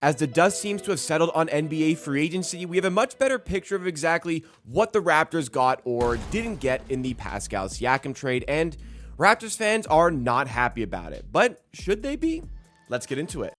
As the dust seems to have settled on NBA free agency, we have a much better picture of exactly what the Raptors got or didn't get in the Pascal Siakam trade, and Raptors fans are not happy about it. But should they be? Let's get into it.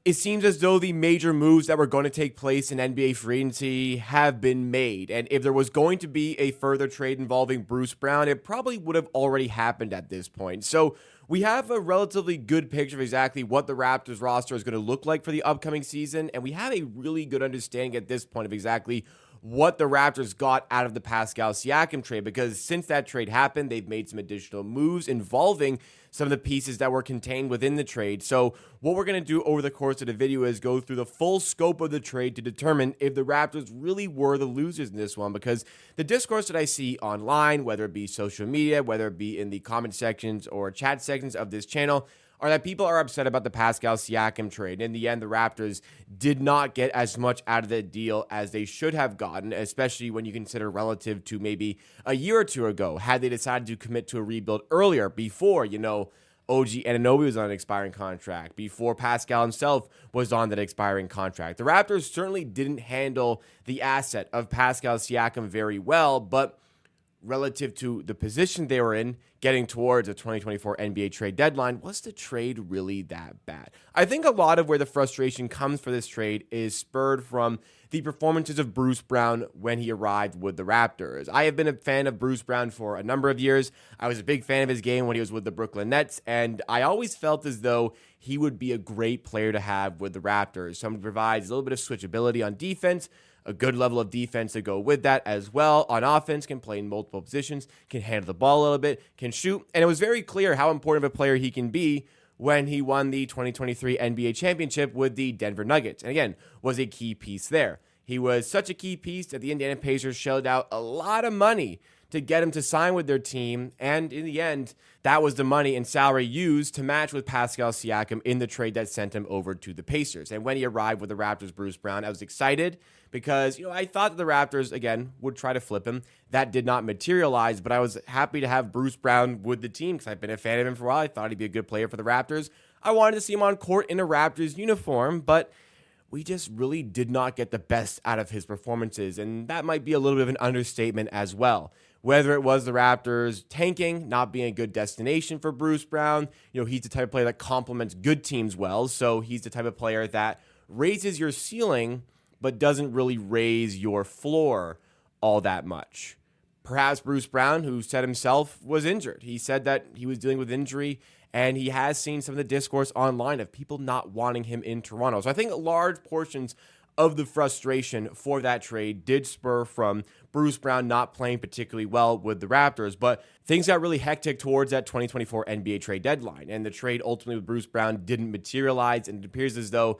It seems as though the major moves that were going to take place in NBA free agency have been made, and if there was going to be a further trade involving Bruce Brown, it probably would have already happened at this point. So we have a relatively good picture of exactly what the Raptors roster is going to look like for the upcoming season, and we have a really good understanding at this point of exactly what the Raptors got out of the Pascal Siakam trade, because since that trade happened, they've made some additional moves involving some of the pieces that were contained within the trade. So what we're going to do over the course of the video is go through the full scope of the trade to determine if the Raptors really were the losers in this one, because the discourse that I see online, whether it be social media, whether it be in the comment sections or chat sections of this channel, are that people are upset about the Pascal Siakam trade. In the end, the Raptors did not get as much out of the deal as they should have gotten, especially when you consider relative to maybe a year or two ago, had they decided to commit to a rebuild earlier, before, OG Anunoby was on an expiring contract, before Pascal himself was on that expiring contract. The Raptors certainly didn't handle the asset of Pascal Siakam very well, but relative to the position they were in, getting towards a 2024 NBA trade deadline, was the trade really that bad? I think a lot of where the frustration comes for this trade is spurred from the performances of Bruce Brown when he arrived with the Raptors. I have been a fan of Bruce Brown for a number of years. I was a big fan of his game when he was with the Brooklyn Nets, and I always felt as though he would be a great player to have with the Raptors. Someone who provides a little bit of switchability on defense, a good level of defense to go with that as well. On offense, can play in multiple positions, can handle the ball a little bit, can shoot. And it was very clear how important of a player he can be when he won the 2023 NBA championship with the Denver Nuggets. And again, was a key piece there. He was such a key piece that the Indiana Pacers shelled out a lot of money to get him to sign with their team, and in the end, that was the money and salary used to match with Pascal Siakam in the trade that sent him over to the Pacers. And when he arrived with the Raptors, Bruce Brown, I was excited because, I thought that the Raptors, again, would try to flip him. That did not materialize, but I was happy to have Bruce Brown with the team because I've been a fan of him for a while. I thought he'd be a good player for the Raptors. I wanted to see him on court in a Raptors uniform, but we just really did not get the best out of his performances, and that might be a little bit of an understatement as well. Whether it was the Raptors tanking, not being a good destination for Bruce Brown, he's the type of player that complements good teams well, so he's the type of player that raises your ceiling but doesn't really raise your floor all that much. Perhaps Bruce Brown, who said himself was injured. He said that he was dealing with injury, and he has seen some of the discourse online of people not wanting him in Toronto. So I think large portions of the frustration for that trade did spur from Bruce Brown not playing particularly well with the Raptors, but things got really hectic towards that 2024 NBA trade deadline, and the trade ultimately with Bruce Brown didn't materialize, and it appears as though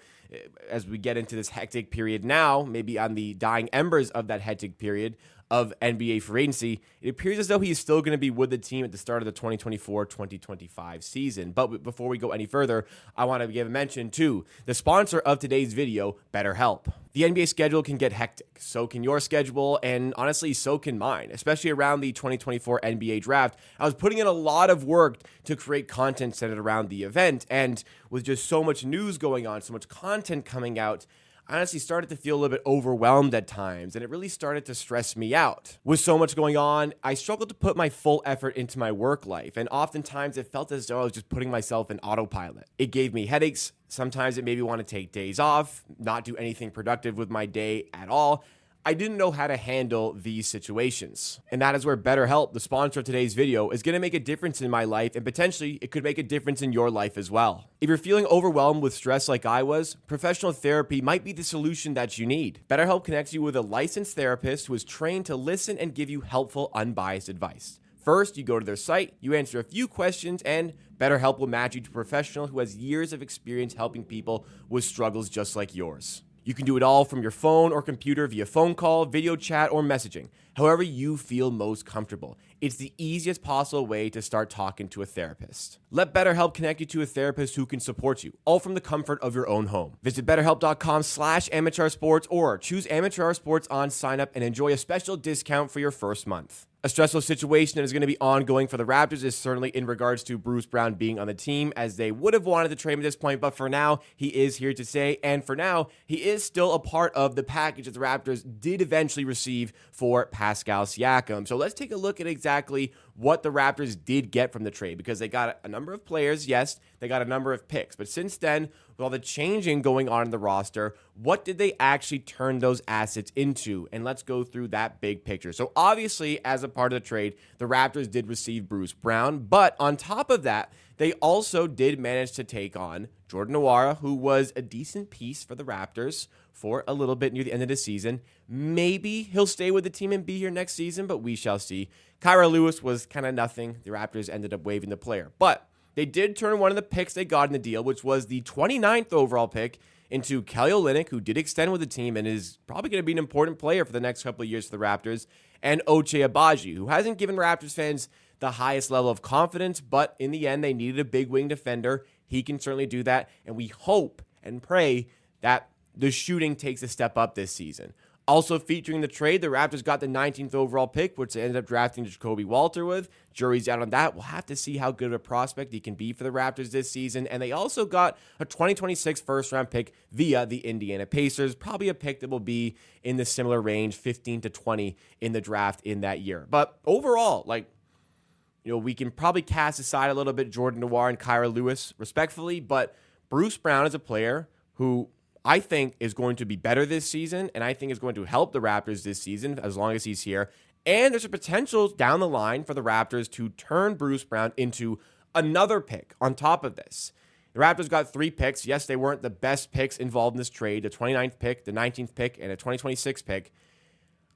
as we get into this hectic period now, maybe on the dying embers of that hectic period of NBA free agency, it appears as though he's still going to be with the team at the start of the 2024-2025 season. But before we go any further, I want to give a mention to the sponsor of today's video, BetterHelp. The NBA schedule can get hectic. So can your schedule, and honestly, so can mine, especially around the 2024 NBA draft. I was putting in a lot of work to create content centered around the event, and with just so much news going on, so much content coming out, I honestly started to feel a little bit overwhelmed at times, and it really started to stress me out. With so much going on, I struggled to put my full effort into my work life, and oftentimes it felt as though I was just putting myself in autopilot. It gave me headaches. Sometimes it made me want to take days off, not do anything productive with my day at all. I didn't know how to handle these situations. And that is where BetterHelp, the sponsor of today's video, is going to make a difference in my life, and potentially it could make a difference in your life as well. If you're feeling overwhelmed with stress like I was, professional therapy might be the solution that you need. BetterHelp connects you with a licensed therapist who is trained to listen and give you helpful, unbiased advice. First, you go to their site, you answer a few questions, and BetterHelp will match you to a professional who has years of experience helping people with struggles just like yours. You can do it all from your phone or computer via phone call, video chat, or messaging, however you feel most comfortable. It's the easiest possible way to start talking to a therapist. Let BetterHelp connect you to a therapist who can support you, all from the comfort of your own home. Visit BetterHelp.com/amateursports or choose Amateur Sports on sign up and enjoy a special discount for your first month. A stressful situation that is going to be ongoing for the Raptors is certainly in regards to Bruce Brown being on the team, as they would have wanted to trade him at this point, but for now, he is here to stay, and for now, he is still a part of the package that the Raptors did eventually receive for Pascal Siakam. So let's take a look at exactly what the Raptors did get from the trade, because they got a number of players, yes, they got a number of picks, but since then, with all the changing going on in the roster, what did they actually turn those assets into? And let's go through that big picture. So obviously, as a part of the trade, the Raptors did receive Bruce Brown, but on top of that, they also did manage to take on Jordan Nwora, who was a decent piece for the Raptors for a little bit near the end of the season. Maybe he'll stay with the team and be here next season, but we shall see. Kira Lewis was kind of nothing. The Raptors ended up waiving the player, but they did turn one of the picks they got in the deal, which was the 29th overall pick, into Kelly Olynyk, who did extend with the team and is probably going to be an important player for the next couple of years for the Raptors, and Ochai Agbaji, who hasn't given Raptors fans the highest level of confidence, but in the end, they needed a big wing defender. He can certainly do that, and we hope and pray that the shooting takes a step up this season. Also featuring the trade, the Raptors got the 19th overall pick, which they ended up drafting Jacoby Walter with. Jury's out on that. We'll have to see how good of a prospect he can be for the Raptors this season. And they also got a 2026 first-round pick via the Indiana Pacers, probably a pick that will be in the similar range, 15 to 20 in the draft in that year. But overall, we can probably cast aside a little bit Jordan Nwora and Kira Lewis, respectfully, but Bruce Brown is a player who I think is going to be better this season, and I think is going to help the Raptors this season as long as he's here. And there's a potential down the line for the Raptors to turn Bruce Brown into another pick on top of this. The Raptors got 3 picks. Yes, they weren't the best picks involved in this trade, the 29th pick, the 19th pick, and a 2026 pick.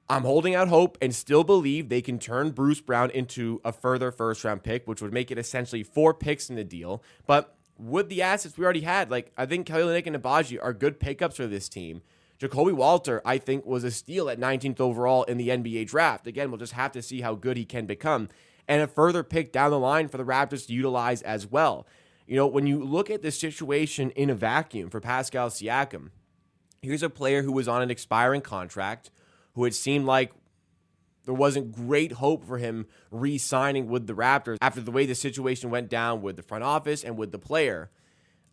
I'm holding out hope and still believe they can turn Bruce Brown into a further first-round pick, which would make it essentially 4 picks in the deal. But with the assets we already had, I think Kelly Olynyk and Agbaji are good pickups for this team. Jacoby Walter, I think, was a steal at 19th overall in the NBA draft. Again, we'll just have to see how good he can become. And a further pick down the line for the Raptors to utilize as well. When you look at the situation in a vacuum for Pascal Siakam, here's a player who was on an expiring contract, who it seemed like there wasn't great hope for him re-signing with the Raptors after the way the situation went down with the front office and with the player.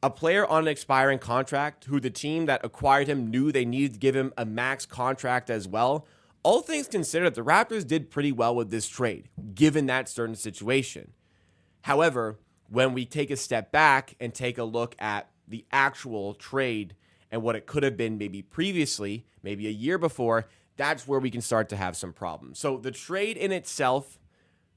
A player on an expiring contract who the team that acquired him knew they needed to give him a max contract as well. All things considered, the Raptors did pretty well with this trade, given that certain situation. However, when we take a step back and take a look at the actual trade and what it could have been maybe previously, maybe a year before, that's where we can start to have some problems. So the trade in itself,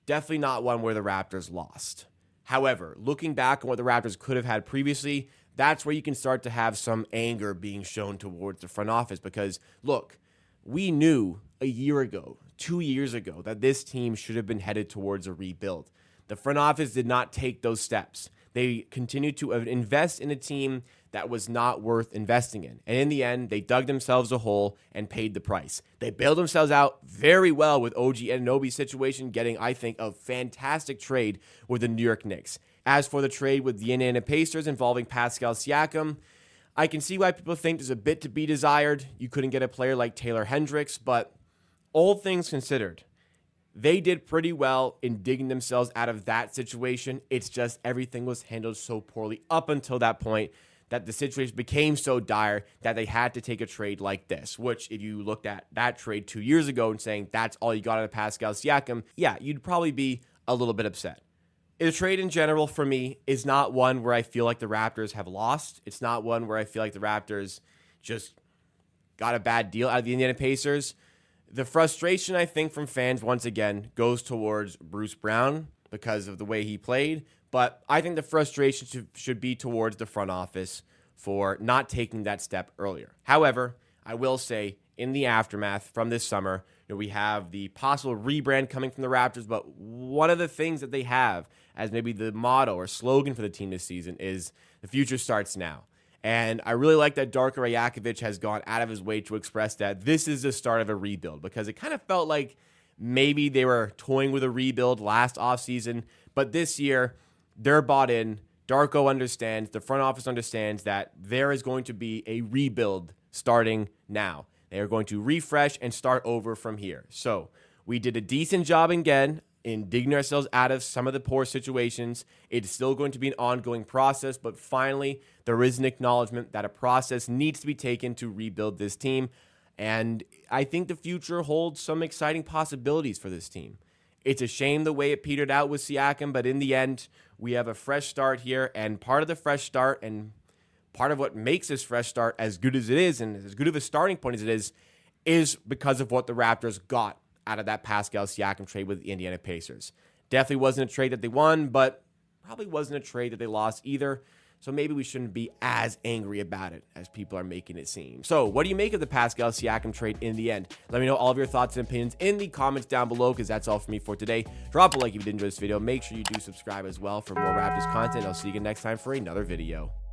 definitely not one where the Raptors lost. However, looking back on what the Raptors could have had previously, that's where you can start to have some anger being shown towards the front office because, look, we knew a year ago, 2 years ago, that this team should have been headed towards a rebuild. The front office did not take those steps. They continued to invest in a team that was not worth investing in. And in the end, they dug themselves a hole and paid the price. They bailed themselves out very well with OG Anunoby's situation, getting, I think, a fantastic trade with the New York Knicks. As for the trade with the Indiana Pacers involving Pascal Siakam, I can see why people think there's a bit to be desired. You couldn't get a player like Taylor Hendricks, but all things considered, they did pretty well in digging themselves out of that situation. It's just everything was handled so poorly up until that point that the situation became so dire that they had to take a trade like this, which if you looked at that trade 2 years ago and saying that's all you got out of Pascal Siakam, yeah, you'd probably be a little bit upset. The trade in general for me is not one where I feel like the Raptors have lost. It's not one where I feel like the Raptors just got a bad deal out of the Indiana Pacers. The frustration, I think, from fans, once again, goes towards Bruce Brown because of the way he played. But I think the frustration should be towards the front office for not taking that step earlier. However, I will say, in the aftermath from this summer, we have the possible rebrand coming from the Raptors, but one of the things that they have as maybe the motto or slogan for the team this season is the future starts now. And I really like that Darko Rajakovic has gone out of his way to express that this is the start of a rebuild, because it kind of felt like maybe they were toying with a rebuild last offseason, but this year they're bought in. Darko understands, the front office understands that there is going to be a rebuild starting now. They are going to refresh and start over from here. So We did a decent job again in digging ourselves out of some of the poor situations. It's still going to be an ongoing process, but finally, there is an acknowledgement that a process needs to be taken to rebuild this team. And I think the future holds some exciting possibilities for this team. It's a shame the way it petered out with Siakam, but in the end, we have a fresh start here. And part of the fresh start and part of what makes this fresh start as good as it is and as good of a starting point as it is because of what the Raptors got out of that Pascal Siakam trade with the Indiana Pacers. Definitely wasn't a trade that they won, but probably wasn't a trade that they lost either. So maybe we shouldn't be as angry about it as people are making it seem. So what do you make of the Pascal Siakam trade in the end? Let me know all of your thoughts and opinions in the comments down below, because that's all for me for today. Drop a like if you did enjoy this video. Make sure you do subscribe as well for more Raptors content. I'll see you again next time for another video.